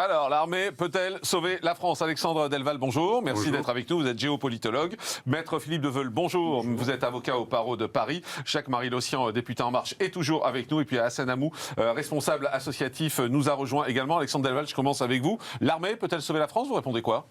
Alors, l'armée peut-elle sauver la France? Alexandre Delval, bonjour. Merci d'être avec nous. Vous êtes géopolitologue. Maître Philippe Deveul, bonjour. Vous êtes avocat au barreau de Paris. Jacques-Marie Lossian, député En Marche, est toujours avec nous. Et puis Hassan Amou, responsable associatif, nous a rejoint également. Alexandre Delval, je commence avec vous. L'armée peut-elle sauver la France? Vous répondez quoi?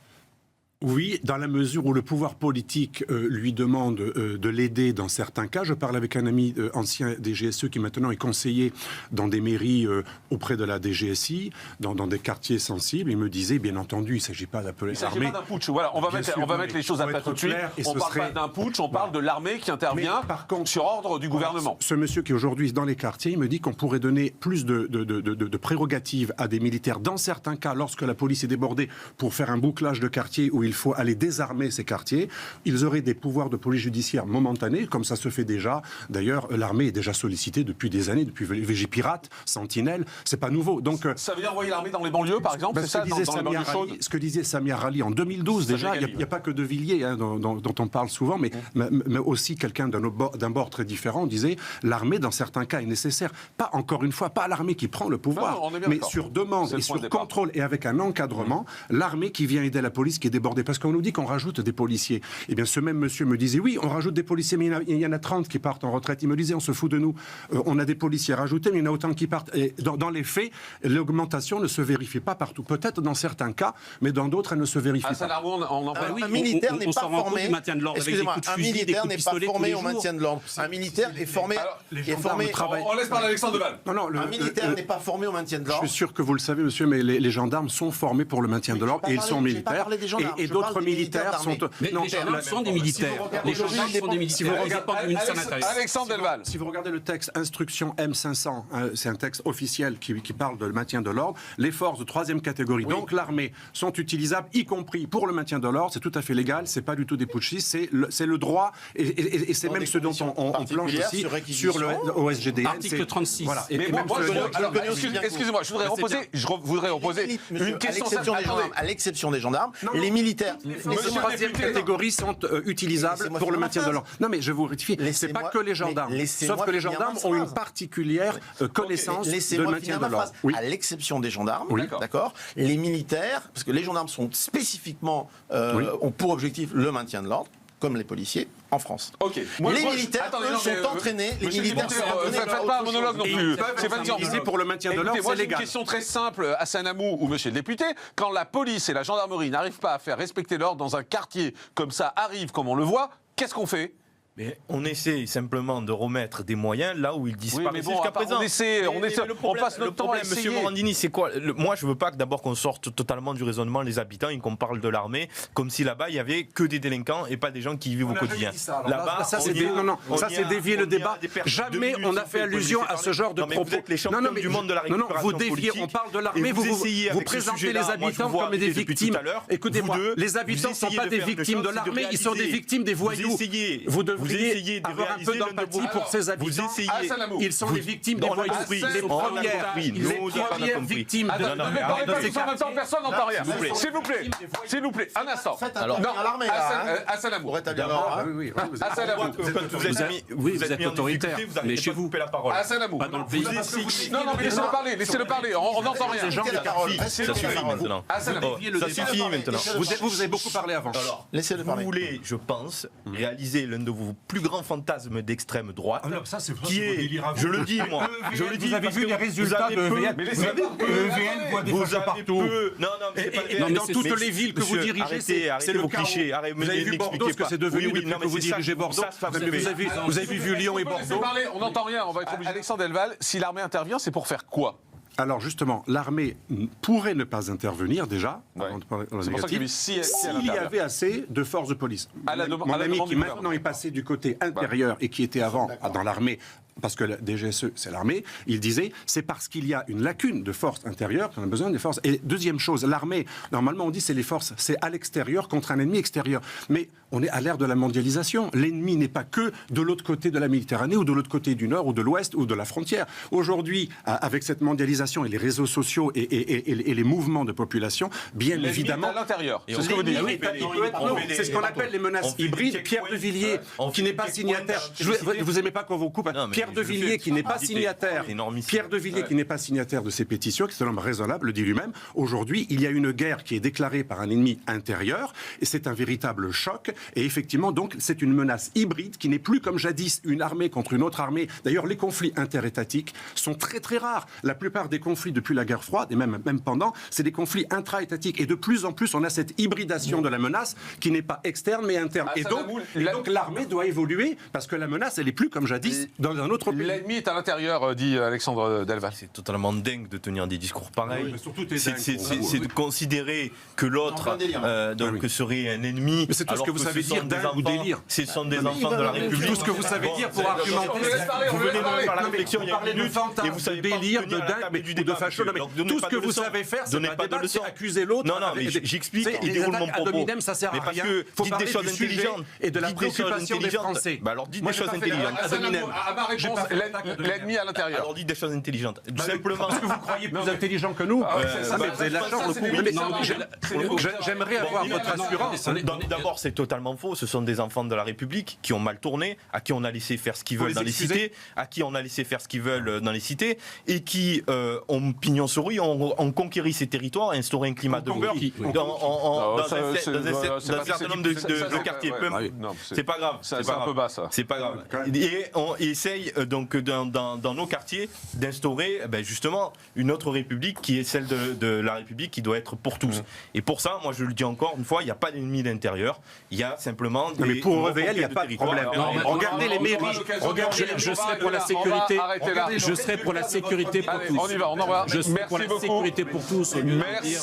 Oui, dans la mesure où le pouvoir politique lui demande de l'aider dans certains cas. Je parle avec un ami ancien des GSE qui maintenant est conseiller dans des mairies auprès de la DGSI, dans des quartiers sensibles. Il me disait, bien entendu, il ne s'agit pas d'appeler l'armée. Il ne s'agit pas d'un putsch. Voilà, on va mettre les choses à plat tout de suite. On ne parle pas d'un putsch, on parle de l'armée qui intervient sur ordre du gouvernement. Ce monsieur qui aujourd'hui est dans les quartiers, il me dit qu'on pourrait donner plus de prérogatives à des militaires dans certains cas, lorsque la police est débordée, pour faire un bouclage de quartier où il faut aller désarmer ces quartiers. Ils auraient des pouvoirs de police judiciaire momentanés, comme ça se fait déjà. D'ailleurs, l'armée est déjà sollicitée depuis des années, depuis Vigipirate, Sentinelle. C'est pas nouveau. Donc, ça veut dire envoyer l'armée dans les banlieues, par exemple? C'est ça, dans les banlieues chaudes? Ce que disait Samia Rali en 2012, déjà, il n'y a pas que De Villiers, hein, dont on parle souvent, mais aussi quelqu'un d'un bord très différent disait l'armée, dans certains cas, est nécessaire. Pas, encore une fois, pas l'armée qui prend le pouvoir, mais sur demande et sur contrôle et avec un encadrement, l'armée qui vient aider la police qui est débordée. Parce qu'on nous dit qu'on rajoute des policiers. Eh bien, ce même monsieur me disait, oui, on rajoute des policiers, mais il y en a 30 qui partent en retraite. Il me disait, on se fout de nous. On a des policiers rajoutés, mais il y en a autant qui partent. Et dans les faits, l'augmentation ne se vérifie pas partout. Peut-être dans certains cas, mais dans d'autres, elle ne se vérifie pas. Un militaire n'est pas formé. Excusez-moi, un militaire n'est pas formé au maintien de l'ordre. Un militaire est formé. On laisse parler Alexandre Deval. Un militaire n'est pas formé au maintien de l'ordre. Je suis sûr que vous le savez, monsieur, mais les gendarmes sont formés pour le maintien de l'ordre et ils sont militaires. Et d'autres militaires sont... Mais les gendarmes sont des militaires. Les gendarmes sont des militaires. Alexandre Delval. Si vous regardez le texte Instruction M500, c'est un texte officiel qui parle de maintien de l'ordre, les forces de troisième catégorie, donc l'armée, sont utilisables, y compris pour le maintien de l'ordre. C'est tout à fait légal, c'est pas du tout des putschistes, c'est le droit, et c'est même ce dont on planche aussi sur le OSGDN. Article 36. Voilà. Excusez-moi, je voudrais reposer une question. À l'exception des gendarmes, les militaires... Les troisième catégorie sont utilisables pour le maintien de l'ordre. Non, mais je vous rectifie, c'est pas que les gendarmes. Sauf que les gendarmes ont une particulière connaissance de maintien de l'ordre. À l'exception des gendarmes, d'accord. Les militaires, parce que les gendarmes sont spécifiquement ont pour objectif le maintien de l'ordre, comme les policiers en France. Les militaires sont entraînés. Les militaires sont entraînés. Faites pas un monologue non plus. C'est pas utilisé pour le maintien de l'ordre, c'est légal. Une question très simple, Hassan Amou ou Monsieur le député. Quand la police et la gendarmerie n'arrivent pas à faire respecter l'ordre dans un quartier comme ça arrive, comme on le voit, qu'est-ce qu'on fait? Mais on essaie simplement de remettre des moyens là où ils disparaissent jusqu'à présent. On passe notre temps à essayer. Monsieur Morandini, c'est quoi? Moi, je veux pas d'abord qu'on sorte totalement du raisonnement les habitants et qu'on parle de l'armée comme si là-bas il y avait que des délinquants et pas des gens qui vivent au quotidien. Là-bas, ça c'est dévier le débat. Jamais on a fait allusion à ce genre de propos. Vous êtes les champions du monde de la récupération vous déviez. On parle de l'armée. Vous présentez les habitants comme des victimes. Écoutez-moi, les habitants ne sont pas des victimes de l'armée, ils sont des victimes des voyous. Vous devriez avoir un peu d'empathie pour ces habitants. Ils sont les victimes des voyous. Les premières victimes de ces quartiers. Personne n'entend rien. S'il vous plaît, un instant. Hassan Amou. Hassan Amou. Vous êtes autoritaire, mais chez vous. Hassan Amou. Pas dans le pays. Non, mais laissez-le parler. On n'entend rien. Ça suffit maintenant. Ça suffit maintenant. Vous avez beaucoup parlé avant. Laissez-le parler. Vous voulez, je pense, réaliser l'un de vos plus grands fantasmes d'extrême droite, qui est, je le dis moi, je le dis. Vous avez vu les résultats de EVN? EVN voit des fachos partout. Non, dans toutes les villes que vous dirigez, c'est le cliché. Vous avez vu Bordeaux, ce que c'est devenu depuis que vous dirigez Bordeaux? Vous avez vu Lyon et Bordeaux? On n'entend rien. On va être obligé. Alexandre Delval, si l'armée intervient, c'est pour faire quoi? Alors justement, l'armée pourrait ne pas intervenir déjà. C'est pour ça qu'il s'il y avait assez de forces de police. Mon ami qui maintenant est passé du côté intérieur et qui était avant dans l'armée, parce que la DGSE, c'est l'armée, il disait, c'est parce qu'il y a une lacune de forces intérieures qu'on a besoin des forces. Et deuxième chose, l'armée, normalement on dit c'est les forces, c'est à l'extérieur contre un ennemi extérieur. Mais on est à l'ère de la mondialisation. L'ennemi n'est pas que de l'autre côté de la Méditerranée ou de l'autre côté du Nord ou de l'Ouest ou de la frontière. Aujourd'hui, avec cette mondialisation et les réseaux sociaux et les mouvements de population, bien évidemment... à l'intérieur, c'est ce que vous dites. C'est ce qu'on appelle les menaces hybrides. Pierre de Villiers, qui n'est pas signataire... Vous n'aimez pas qu'on vous coupe. Pierre Pierre de Villiers, qui n'est pas signataire, Pierre de Villiers, qui n'est pas signataire de ces pétitions, qui est un homme raisonnable, le dit lui-même. Aujourd'hui, il y a une guerre qui est déclarée par un ennemi intérieur, et c'est un véritable choc. Et effectivement, donc, c'est une menace hybride qui n'est plus comme jadis une armée contre une autre armée. D'ailleurs, les conflits interétatiques sont très très rares. La plupart des conflits depuis la guerre froide, et même pendant, c'est des conflits intra-étatiques. Et de plus en plus, on a cette hybridation de la menace qui n'est pas externe mais interne. Et donc l'armée doit évoluer parce que la menace, elle n'est plus comme jadis dans un autre pays. L'ennemi est à l'intérieur, dit Alexandre Delval. C'est totalement dingue de tenir des discours pareils. Oui, c'est de considérer que l'autre serait un ennemi. Mais c'est tout ce que vous savez dire dingue ou délire. Ce sont des enfants de la République. Tout ce que vous savez dire pour argumenter. Vous venez de faire la réflexion il y a une minute et vous savez délire, de dingue ou de facho. Tout ce que vous savez faire, c'est pas débattre, c'est accuser l'autre. Non, mais j'explique et déroule mon propos. Ça sert à rien. Faut dites des choses intelligentes et de la préoccupation des Français. Alors dites des choses intelligentes. À ma réponse, l'ennemi à l'intérieur. Alors dites des choses intelligentes. Simplement. Parce que vous croyez plus intelligent que nous. Vous avez de la chance. J'aimerais avoir votre assurance. D'abord, c'est totalement faux. Ce sont des enfants de la République qui ont mal tourné, à qui on a laissé faire ce qu'ils veulent dans les cités, à qui on a laissé faire ce qu'ils veulent dans les cités, et qui ont pignon sur rue, ont conquéri ces territoires, instauré un climat de rue dans un certain nombre de quartiers. C'est pas grave. C'est un peu bas, ça. C'est pas grave. Et on essaye donc dans nos quartiers d'instaurer justement une autre République qui est celle de la République qui doit être pour tous. Et pour ça, moi je le dis encore une fois, il n'y a pas d'ennemi d'intérieur. Il y a simplement des. Mais pour Reveil, il n'y a pas de problème. Regardez les mairies. Je serai pour la sécurité. Je serai pour la sécurité pour tous. On y va, on envoie. Je serai pour la sécurité pour tous. Merci.